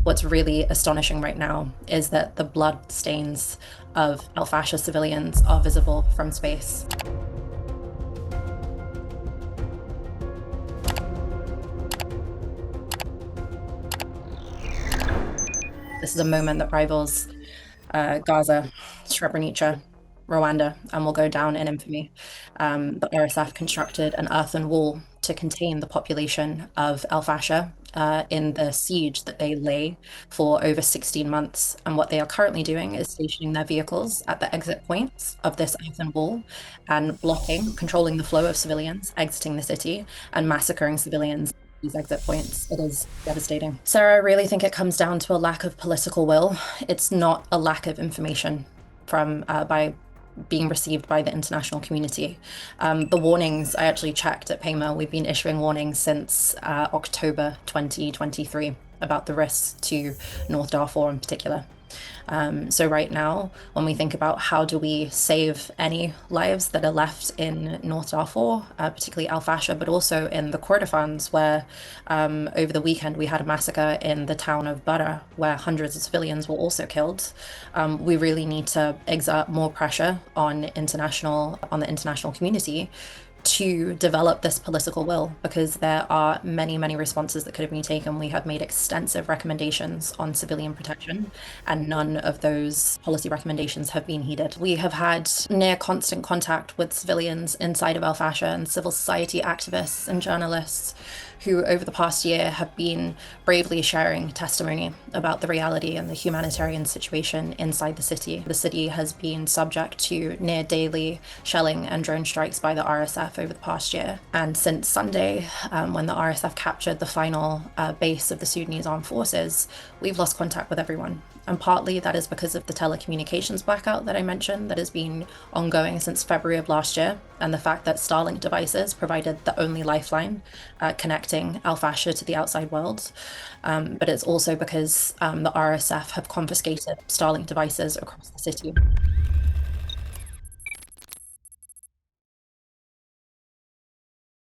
What's really astonishing right now is that the blood stains of al-Fashir civilians are visible from space. This is a moment that rivals Gaza, Srebrenica, Rwanda, and will go down in infamy. The RSF constructed an earthen wall to contain the population of Al Fasher in the siege that they lay for over 16 months. And what they are currently doing is stationing their vehicles at the exit points of this earthen wall and blocking, controlling the flow of civilians exiting the city and massacring civilians these exit points. It is devastating. Sarah, I really think it comes down to a lack of political will. It's not a lack of information from by being received by the international community. The warnings, I actually checked at PAMA, we've been issuing warnings since October 2023 about the risks to North Darfur in particular. So right now, when we think about how do we save any lives that are left in North Darfur, particularly Al Fasher, but also in the Kordofans, where over the weekend we had a massacre in the town of Bara, where hundreds of civilians were also killed. We really need to exert more pressure on the international community to develop this political will, because there are many, many responses that could have been taken. We have made extensive recommendations on civilian protection, and none of those policy recommendations have been heeded. We have had near constant contact with civilians inside of Al Fasher and civil society activists and journalists who over the past year have been bravely sharing testimony about the reality and the humanitarian situation inside the city. The city has been subject to near daily shelling and drone strikes by the RSF over the past year. And since Sunday, when the RSF captured the final base of the Sudanese armed forces, we've lost contact with everyone. And partly that is because of the telecommunications blackout that I mentioned that has been ongoing since February of last year, and the fact that Starlink devices provided the only lifeline connecting Al Fasher to the outside world. But it's also because the RSF have confiscated Starlink devices across the city.